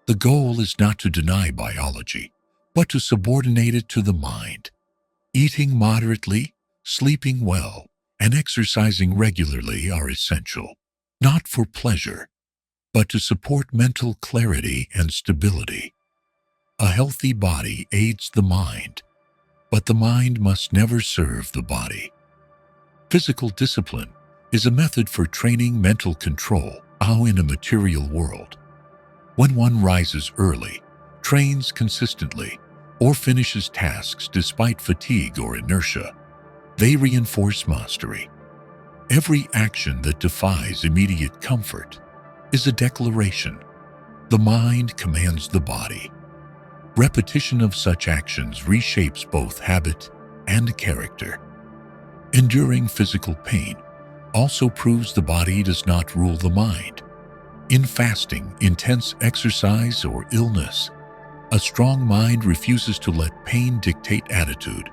The goal is not to deny biology, but to subordinate it to the mind. Eating moderately, sleeping well, and exercising regularly are essential, not for pleasure, but to support mental clarity and stability. A healthy body aids the mind, but the mind must never serve the body. Physical discipline is a method for training mental control, how in a material world. When one rises early, trains consistently, or finishes tasks despite fatigue or inertia, they reinforce mastery. Every action that defies immediate comfort is a declaration. The mind commands the body. Repetition of such actions reshapes both habit and character. Enduring physical pain also proves the body does not rule the mind. In fasting, intense exercise, or illness, a strong mind refuses to let pain dictate attitude.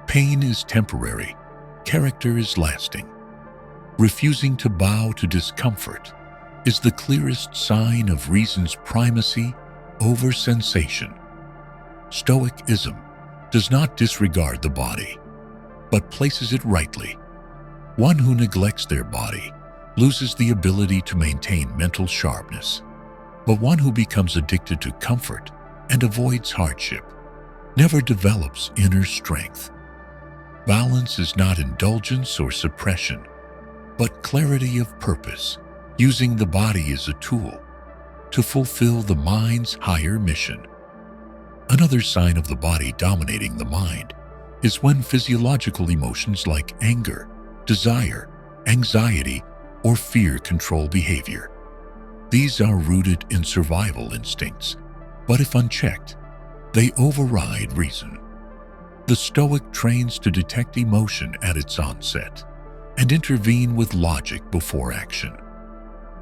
Pain is temporary, character is lasting. Refusing to bow to discomfort is the clearest sign of reason's primacy over sensation. Stoicism does not disregard the body, but places it rightly. One who neglects their body loses the ability to maintain mental sharpness, but one who becomes addicted to comfort and avoids hardship never develops inner strength. Balance is not indulgence or suppression, but clarity of purpose, using the body as a tool to fulfill the mind's higher mission. Another sign of the body dominating the mind is when physiological emotions like anger, desire, anxiety, or fear control behavior. These are rooted in survival instincts, but if unchecked, they override reason. The Stoic trains to detect emotion at its onset and intervene with logic before action.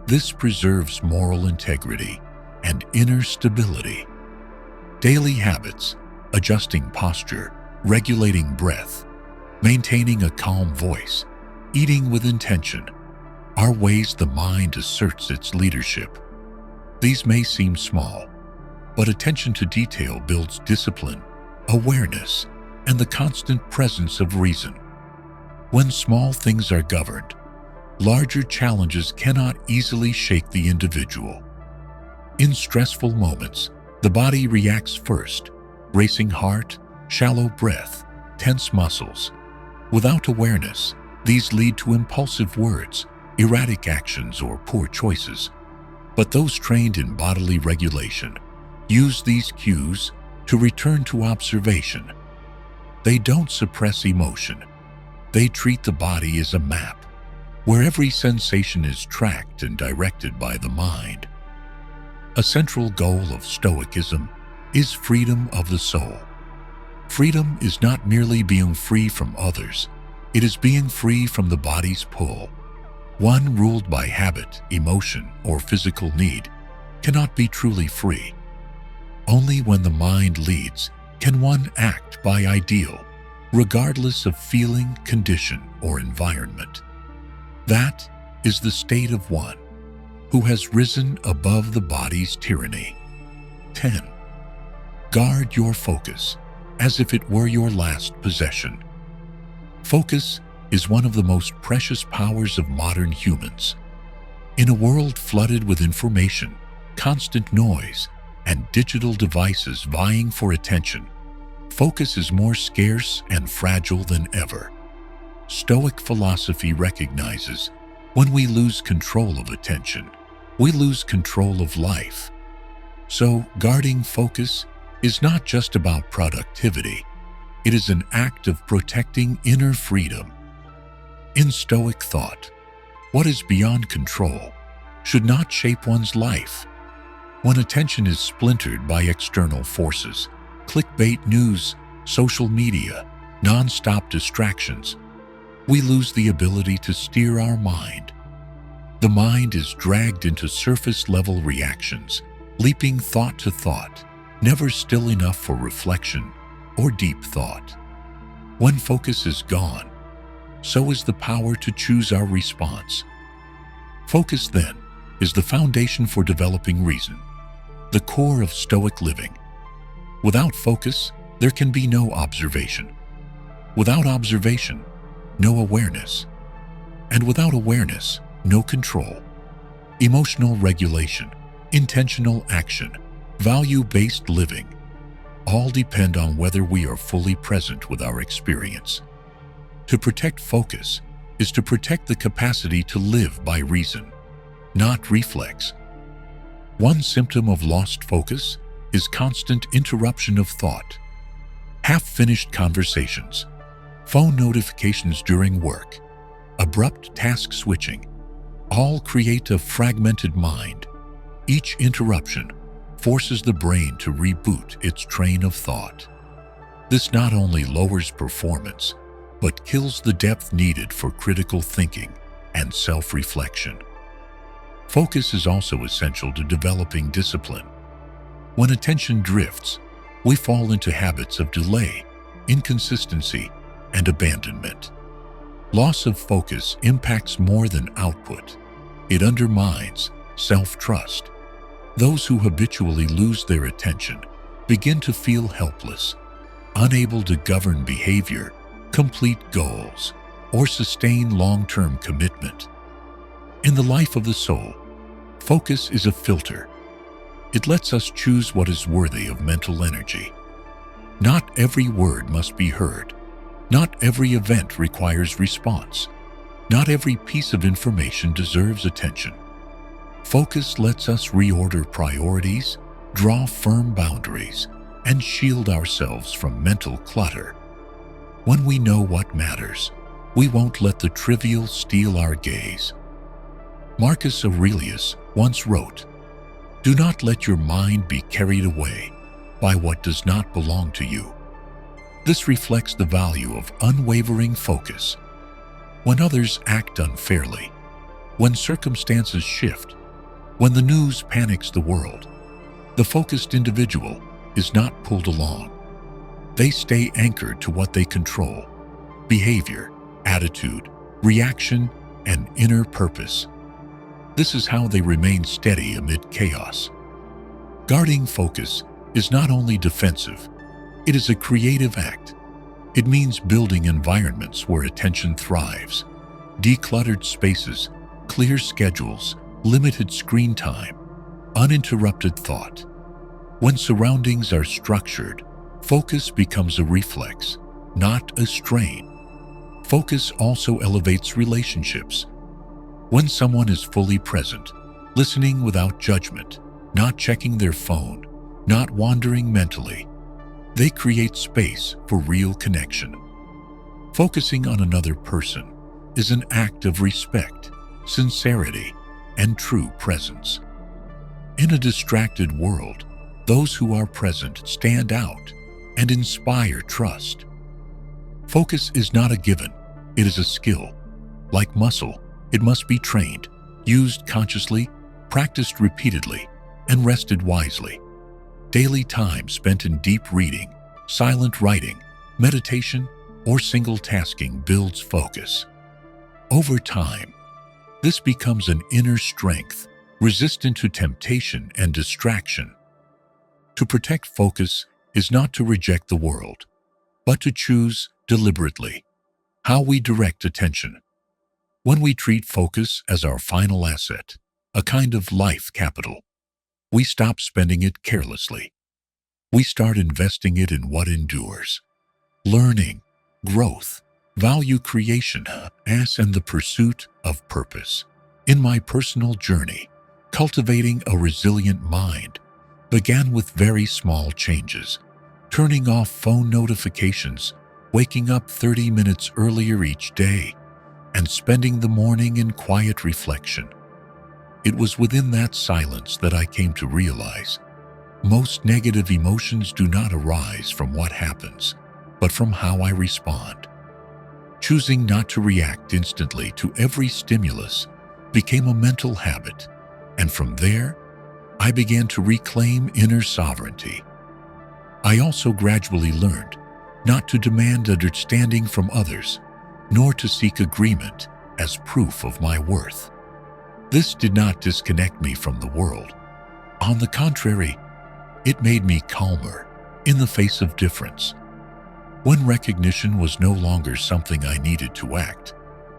This preserves moral integrity and inner stability. Daily habits, adjusting posture, regulating breath, maintaining a calm voice, eating with intention, are ways the mind asserts its leadership. These may seem small, But attention to detail builds discipline, awareness, and the constant presence of reason. When small things are governed, larger challenges cannot easily shake the individual. In stressful moments, the body reacts first, racing heart, shallow breath, tense muscles. Without awareness, these lead to impulsive words, erratic actions, or poor choices. But those trained in bodily regulation use these cues to return to observation. They don't suppress emotion. They treat the body as a map, where every sensation is tracked and directed by the mind. A central goal of Stoicism is freedom of the soul. Freedom is not merely being free from others, it is being free from the body's pull. One ruled by habit, emotion, or physical need cannot be truly free. Only when the mind leads can one act by ideal, regardless of feeling, condition, or environment. That is the state of one who has risen above the body's tyranny. 10. Guard your focus as if it were your last possession. Focus is one of the most precious powers of modern humans. In a world flooded with information, constant noise, and digital devices vying for attention, focus is more scarce and fragile than ever. Stoic philosophy recognizes when we lose control of attention, we lose control of life. So, guarding focus is not just about productivity, it is an act of protecting inner freedom. In Stoic thought, what is beyond control should not shape one's life. When attention is splintered by external forces, clickbait news, social media, non-stop distractions, we lose the ability to steer our mind. The mind is dragged into surface-level reactions, leaping thought to thought, never still enough for reflection or deep thought. When focus is gone, so is the power to choose our response. Focus, then, is the foundation for developing reason, the core of Stoic living. Without focus, there can be no observation. Without observation, no awareness. And without awareness, no control. Emotional regulation, intentional action, value-based living, all depend on whether we are fully present with our experience. To protect focus is to protect the capacity to live by reason, not reflex. One symptom of lost focus is constant interruption of thought. Half-finished conversations, phone notifications during work, abrupt task switching, all create a fragmented mind. Each interruption forces the brain to reboot its train of thought. This not only lowers performance, but kills the depth needed for critical thinking and self-reflection. Focus is also essential to developing discipline. When attention drifts, we fall into habits of delay, inconsistency, and abandonment. Loss of focus impacts more than output. It undermines self-trust. Those who habitually lose their attention begin to feel helpless, unable to govern behavior, complete goals, or sustain long-term commitment. In the life of the soul, focus is a filter. It lets us choose what is worthy of mental energy. Not every word must be heard. Not every event requires response. Not every piece of information deserves attention. Focus lets us reorder priorities, draw firm boundaries, and shield ourselves from mental clutter. When we know what matters, we won't let the trivial steal our gaze. Marcus Aurelius once wrote, "Do not let your mind be carried away by what does not belong to you." This reflects the value of unwavering focus. When others act unfairly, when circumstances shift, when the news panics the world, the focused individual is not pulled along. They stay anchored to what they control: behavior, attitude, reaction, and inner purpose. This is how they remain steady amid chaos. Guarding focus is not only defensive, it is a creative act. It means building environments where attention thrives, decluttered spaces, clear schedules, limited screen time, uninterrupted thought. When surroundings are structured, focus becomes a reflex, not a strain. Focus also elevates relationships. When someone is fully present, listening without judgment, not checking their phone, not wandering mentally, they create space for real connection. Focusing on another person is an act of respect, sincerity, and true presence. In a distracted world, those who are present stand out and inspire trust. Focus is not a given, it is a skill. Like muscle, it must be trained, used consciously, practiced repeatedly, and rested wisely. Daily time spent in deep reading, silent writing, meditation, or single tasking builds focus. Over time, this becomes an inner strength, resistant to temptation and distraction. To protect focus is not to reject the world, but to choose deliberately how we direct attention. When we treat focus as our final asset, a kind of life capital, we stop spending it carelessly. We start investing it in what endures. Learning, growth, value creation, and the pursuit of purpose. In my personal journey, cultivating a resilient mind began with very small changes, turning off phone notifications, waking up 30 minutes earlier each day, and spending the morning in quiet reflection. It was within that silence that I came to realize most negative emotions do not arise from what happens, but from how I respond. Choosing not to react instantly to every stimulus became a mental habit, and from there, I began to reclaim inner sovereignty. I also gradually learned not to demand understanding from others, nor to seek agreement as proof of my worth. This did not disconnect me from the world. On the contrary, it made me calmer in the face of difference. When recognition was no longer something I needed to act,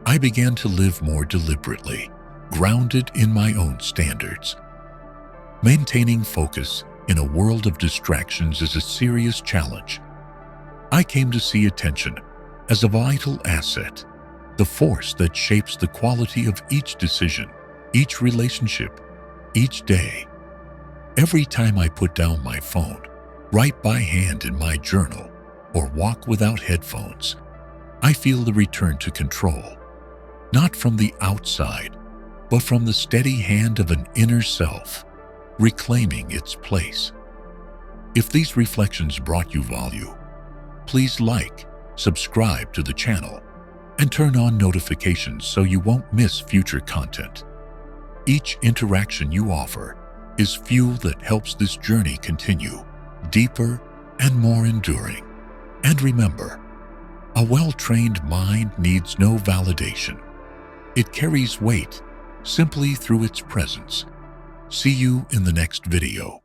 I began to live more deliberately, grounded in my own standards. Maintaining focus in a world of distractions is a serious challenge. I came to see attention as a vital asset, the force that shapes the quality of each decision, each relationship, each day. Every time I put down my phone, write by hand in my journal, or walk without headphones, I feel the return to control, not from the outside, but from the steady hand of an inner self, reclaiming its place. If these reflections brought you value, please like, subscribe to the channel, and turn on notifications so you won't miss future content. Each interaction you offer is fuel that helps this journey continue, deeper and more enduring. And remember, a well-trained mind needs no validation. It carries weight simply through its presence. See you in the next video.